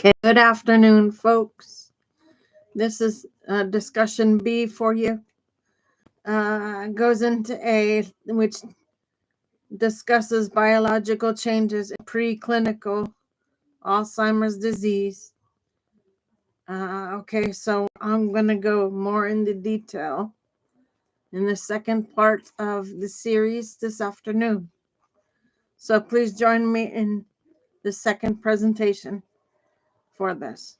Okay, good afternoon, folks. This is discussion B for you. Goes into A, which discusses biological changes in preclinical Alzheimer's disease. Okay, so I'm going to go more into detail in the second part of the series this afternoon. So please join me in the second presentation for this.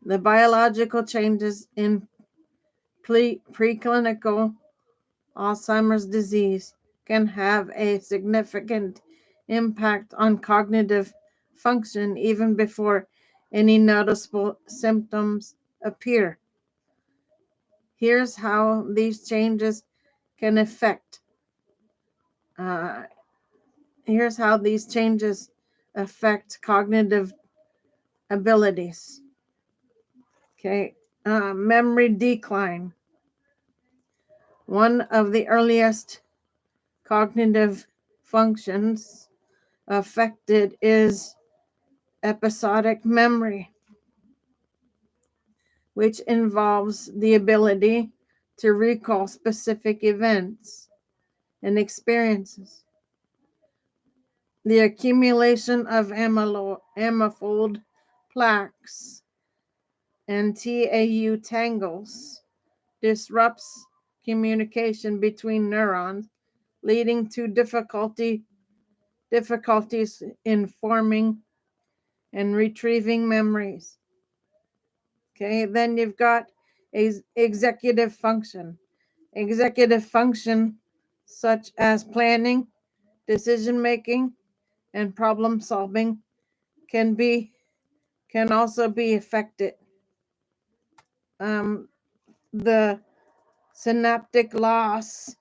The biological changes in preclinical Alzheimer's disease can have a significant impact on cognitive function even before any noticeable symptoms appear. Here's how these changes can affect. Uh, here's how these changes affect cognitive abilities. Okay, memory decline. One of the earliest cognitive functions affected is episodic memory, which involves the ability to recall specific events and experiences. The accumulation of amyloid plaques and tau tangles disrupts communication between neurons, leading to difficulties in forming and retrieving memories. Okay, then you've got executive function. Executive function, such as planning, decision making, and problem solving, can also be affected. The synaptic loss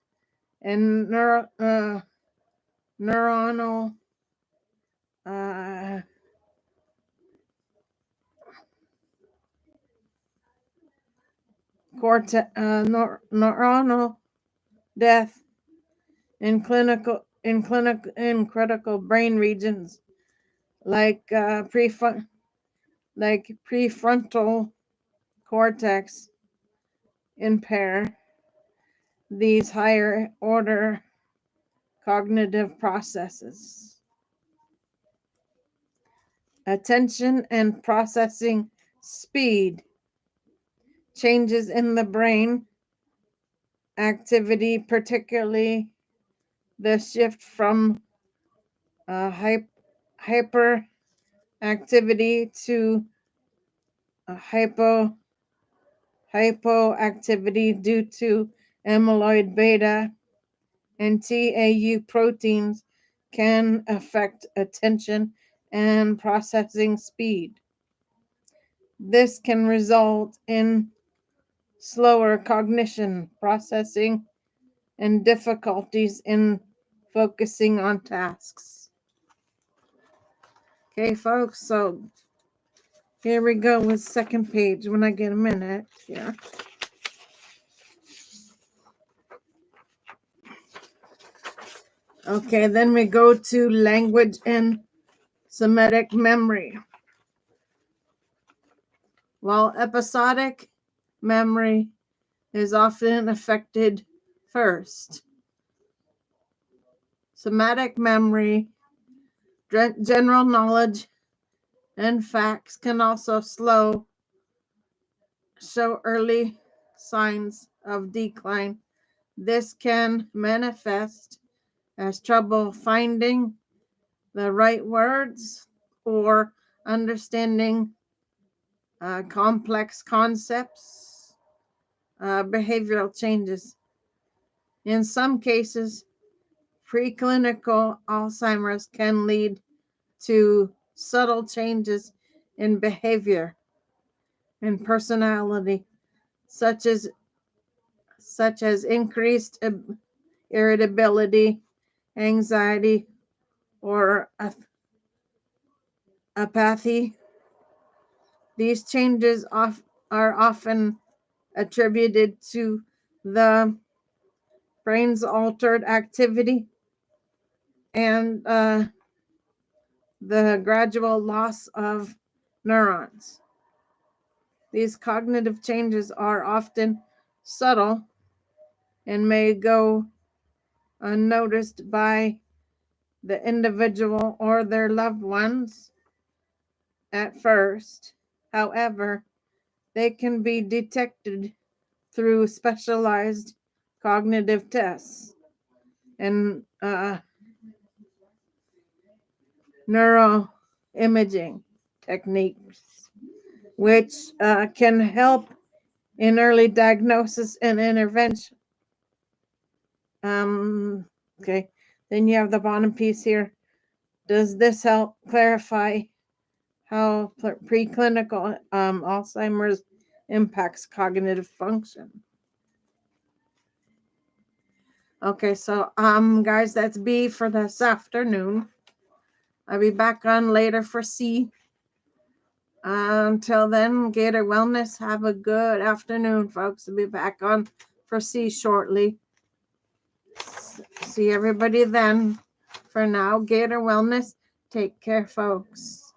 and neuronal neuronal death in critical brain regions like prefrontal cortex impair these higher order cognitive processes. Attention and processing speed. Changes in the brain activity, particularly the shift from hyperactivity to hypoactivity due to amyloid beta and tau proteins, can affect attention and processing speed. This can result in slower cognition, processing, and difficulties in focusing on tasks. Okay, folks, so here we go with second page when I get a minute here. Okay, then we go to language and semantic memory. While episodic memory is often affected first, semantic memory, general knowledge, and facts can also show early signs of decline. This can manifest as trouble finding the right words or understanding complex concepts, behavioral changes. In some cases, preclinical Alzheimer's can lead to subtle changes in behavior and personality, such as increased irritability, anxiety, or apathy. These changes are often attributed to the brain's altered activity and the gradual loss of neurons. These cognitive changes are often subtle and may go unnoticed by the individual or their loved ones at first. However, they can be detected through specialized cognitive tests and neuroimaging techniques, which can help in early diagnosis and intervention. Okay, then you have the bottom piece here. Does this help clarify how preclinical Alzheimer's impacts cognitive function? Okay, so guys, that's B for this afternoon. I'll be back on later for C. Until then, Gator Wellness, have a good afternoon, folks. I'll be back on for C shortly. See everybody then. For now, Gator Wellness, take care, folks.